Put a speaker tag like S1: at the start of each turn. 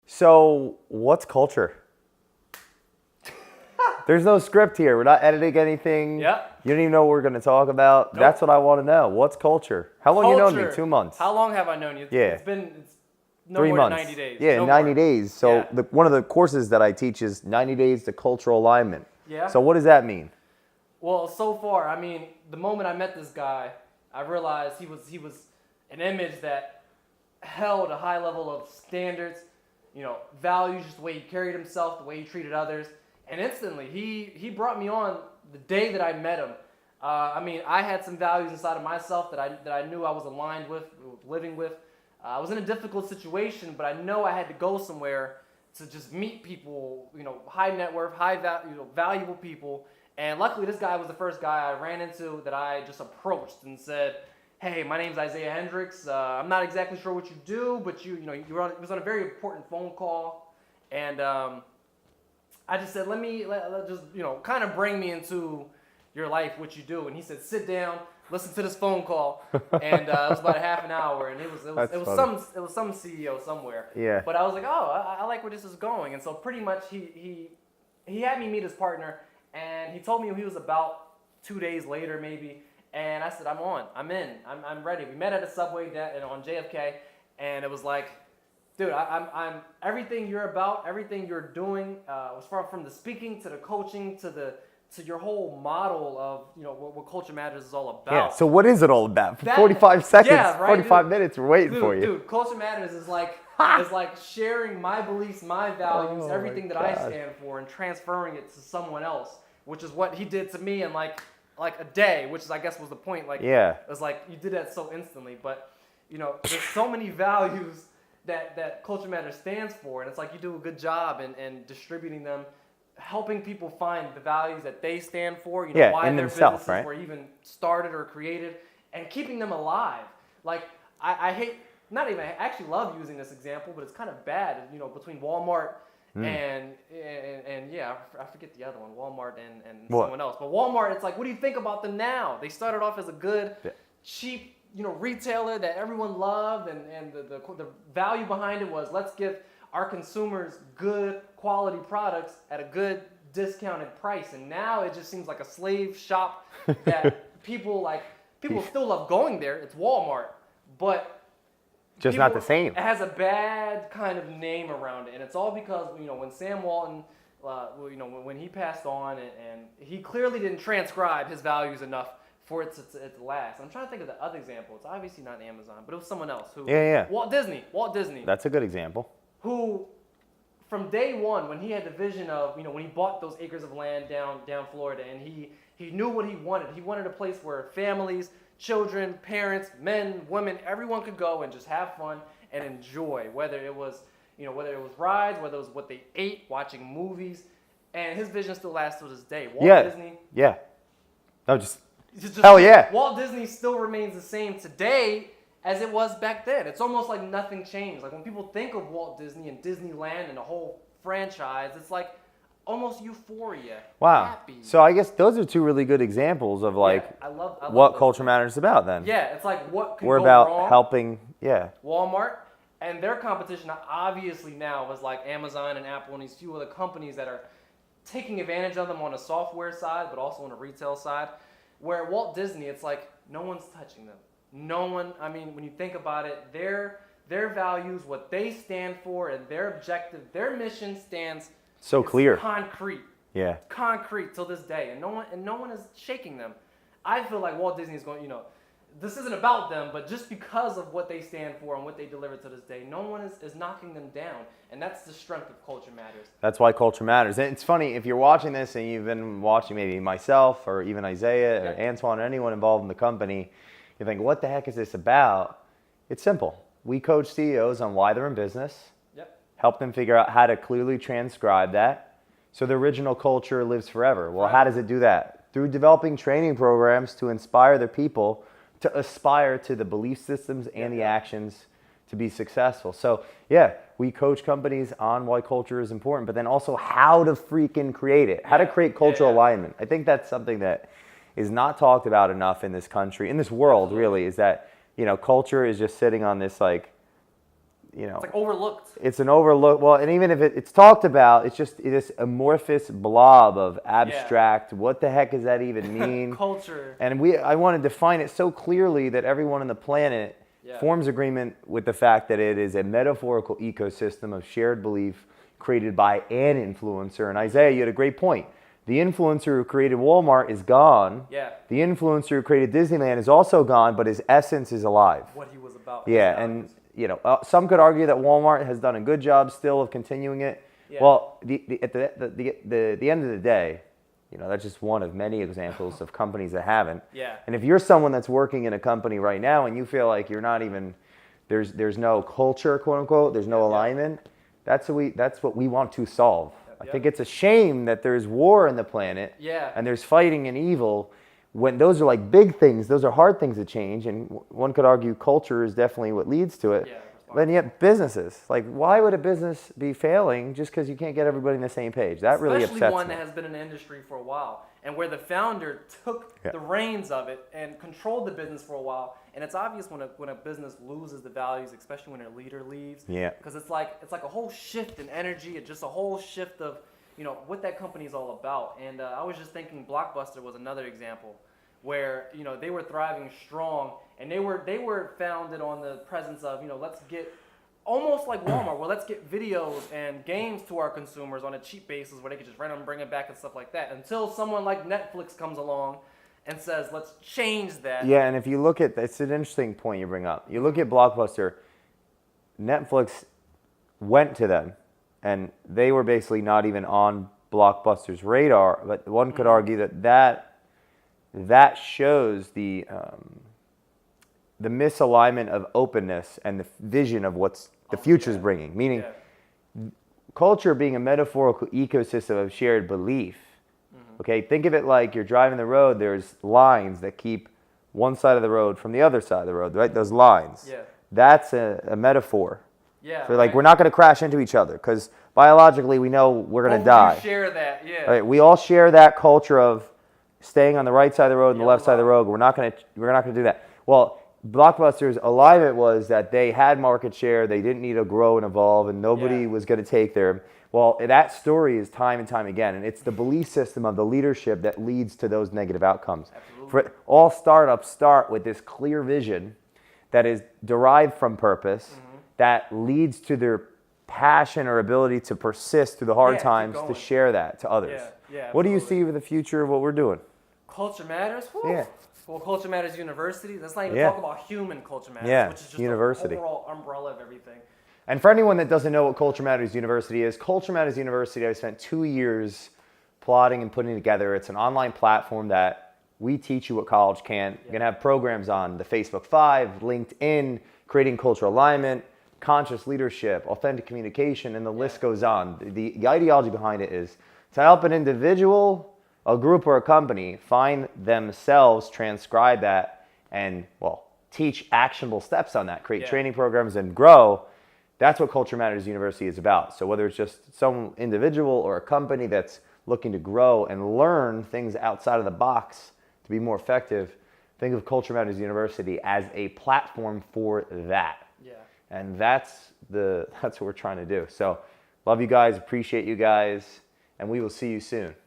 S1: So, what's culture? There's no script here. We're not editing anything.
S2: Yep.
S1: You don't even know what we're going to talk about.
S2: Nope.
S1: That's what I want to know. What's culture? How long you known me? 2 months.
S2: How long have I known you?
S1: Yeah.
S2: It's no
S1: 3
S2: more
S1: months.
S2: than 90 days.
S1: Yeah,
S2: no
S1: 90
S2: more.
S1: days. So
S2: Yeah.
S1: one of the courses that I teach is 90 days to cultural alignment.
S2: Yeah.
S1: So what does that mean?
S2: Well, so far, I mean, the moment I met this guy, I realized he was an image that held a high level of standards, values, just the way he carried himself, the way he treated others. And instantly, he brought me on the day that I met him. I mean, I had some values inside of myself that I knew I was aligned with, living with. I was in a difficult situation, but I know I had to go somewhere to just meet people, high net worth, valuable people. And luckily, this guy was the first guy I ran into that I just approached and said, "Hey, my name's Isaiah Hendricks. I'm not exactly sure what you do, but it was on a very important phone call, and I just said, let just kind of bring me into your life, what you do." And he said, "Sit down, listen to this phone call," and it was about a half an hour, and it was some CEO somewhere.
S1: Yeah.
S2: But I was like, oh, I like where this is going, and so pretty much he had me meet his partner, and he told me he was about 2 days later maybe. And I said, I'm in, I'm ready. We met at a Subway on JFK, and it was like, dude, I'm everything you're about, everything you're doing, was from the speaking to the coaching to your whole model of what Culture Matters is all about.
S1: Yeah. So what is it all about? For 45 seconds,
S2: yeah, right,
S1: 45
S2: dude,
S1: minutes, we're waiting for you.
S2: Dude, Culture Matters is like sharing my beliefs, my values, everything that I stand for, and transferring it to someone else, which is what he did to me in like a day, which is, I guess, was the point. Like,
S1: yeah.
S2: It was like you did that so instantly, but there's so many values that Culture Matters stands for, and it's like you do a good job in distributing them, helping people find the values that they stand for, why
S1: in
S2: their
S1: themselves,
S2: businesses
S1: right?
S2: were even started or created, and keeping them alive. Like, I hate, not even, I actually love using this example, but it's kind of bad, between Walmart and yeah, I forget the other one, Walmart and someone else. But Walmart, it's like, what do you think about them now? They started off as a good, cheap, retailer that everyone loved, and the value behind it was, let's give our consumers good quality products at a good discounted price. And now it just seems like a slave shop that people still love going there. It's Walmart, but
S1: just not the same.
S2: It has a bad kind of name around it, and it's all because when Sam Walton, when he passed on, and he clearly didn't transcribe his values enough for it to last. I'm trying to think of the other example. It's obviously not Amazon, but it was someone else. Walt Disney.
S1: That's a good example.
S2: Who, from day one, when he had the vision of, when he bought those acres of land down Florida, and he knew what he wanted. He wanted a place where families, children, parents, men, women, everyone could go and just have fun and enjoy, whether it was rides, whether it was what they ate, watching movies, and his vision still lasts to this day. Walt Disney.
S1: Yeah. No, just hell yeah.
S2: Walt Disney still remains the same today as it was back then. It's almost like nothing changed. Like when people think of Walt Disney and Disneyland and the whole franchise, it's like almost euphoria.
S1: Wow.
S2: Happy.
S1: So I guess those are two really good examples of I love what Culture Matters is about then.
S2: Yeah, it's like what can
S1: We're
S2: go
S1: about
S2: wrong.
S1: helping,
S2: Walmart, and their competition obviously now is like Amazon and Apple and these few other companies that are taking advantage of them on the software side, but also on the retail side. Where Walt Disney, it's like no one's touching them. No one, I mean, when you think about it, their values, what they stand for, and their objective, their mission stands
S1: so clear.
S2: Concrete.
S1: Yeah.
S2: Concrete till this day. And no one is shaking them. I feel like Walt Disney is going, this isn't about them, but just because of what they stand for and what they deliver to this day, no one is knocking them down. And that's the strength of Culture Matters.
S1: That's why Culture Matters. And it's funny, if you're watching this and you've been watching maybe myself or even Isaiah or Antoine or anyone involved in the company, you think, what the heck is this about? It's simple. We coach CEOs on why they're in business, help them figure out how to clearly transcribe that so the original culture lives forever. Well, how does it do that? Through developing training programs to inspire their people to aspire to the belief systems and the actions to be successful. So, we coach companies on why culture is important, but then also how to freaking create it, how to create cultural alignment. I think that's something that is not talked about enough in this country, in this world really, is that, culture is just sitting on this you know,
S2: It's like overlooked.
S1: it's an overlook. Well, and even if it's talked about, it's just this amorphous blob of abstract. What the heck does that even mean?
S2: Culture.
S1: And I want to define it so clearly that everyone on the planet forms agreement with the fact that it is a metaphorical ecosystem of shared belief created by an influencer. And Isaiah, you had a great point. The influencer who created Walmart is gone.
S2: Yeah.
S1: The influencer who created Disneyland is also gone, but his essence is alive.
S2: What he was about.
S1: Yeah, and you know, some could argue that Walmart has done a good job still of continuing it.
S2: Yeah.
S1: Well, at the end of the day, you know, that's just one of many examples of companies that haven't.
S2: Yeah.
S1: And if you're someone that's working in a company right now and you feel like you're not even, there's no culture, quote unquote, there's no alignment, that's what we want to solve. I think it's a shame that there's war in the planet and there's fighting and evil when those are like big things, those are hard things to change, and one could argue culture is definitely what leads to it.
S2: Yeah,
S1: but yet businesses, like why would a business be failing just because you can't get everybody on the same page? That really upsets me.
S2: Especially one that has been in the industry for a while and where the founder took the reins of it and controlled the business for a while. And it's obvious when a business loses the values, especially when their leader leaves.
S1: Yeah.
S2: Because it's like a whole shift in energy, just a whole shift of, you know, what that company is all about. And I was just thinking Blockbuster was another example where, you know, they were thriving strong and they were founded on the presence of, you know, let's get almost like Walmart, where let's get videos and games to our consumers on a cheap basis where they could just rent them, bring them back and stuff like that, until someone like Netflix comes along and says, let's change that.
S1: Yeah, and if you look at, it's an interesting point you bring up. You look at Blockbuster, Netflix went to them, and they were basically not even on Blockbuster's radar, but one could argue that shows the misalignment of openness and the vision of what's the future's bringing, meaning culture being a metaphorical ecosystem of shared belief. Okay, think of it like you're driving the road, there's lines that keep one side of the road from the other side of the road, right? Those lines.
S2: Yeah.
S1: That's a metaphor.
S2: Yeah.
S1: For like, we're not going to crash into each other because biologically we know we're going to die.
S2: We share that, yeah.
S1: Right? We all share that culture of staying on the right side of the road and the left side of the road. We're not going to do that. Well, Blockbuster's alignment was that they had market share, they didn't need to grow and evolve, and nobody was going to take their. Well, that story is time and time again, and it's the belief system of the leadership that leads to those negative outcomes.
S2: Absolutely.
S1: All startups start with this clear vision that is derived from purpose, that leads to their passion or ability to persist through the hard times, to share that to others.
S2: Yeah,
S1: what do you see for the future of what we're doing?
S2: Culture Matters? Whew.
S1: Yeah.
S2: Well, Culture Matters University. Let's not even talk about human Culture Matters, which is just
S1: University.
S2: the overall umbrella of everything.
S1: And for anyone that doesn't know what Culture Matters University is, Culture Matters University, I spent 2 years plotting and putting together. It's an online platform that we teach you what college can't. You're going to have programs on the Facebook 5, LinkedIn, creating cultural alignment, conscious leadership, authentic communication, and the list goes on. The ideology behind it is to help an individual, a group, or a company find themselves, transcribe that, and, well, teach actionable steps on that, create training programs, and grow. That's what Culture Matters University is about. So whether it's just some individual or a company that's looking to grow and learn things outside of the box to be more effective, think of Culture Matters University as a platform for that.
S2: Yeah.
S1: And that's what we're trying to do. So love you guys, appreciate you guys, and we will see you soon.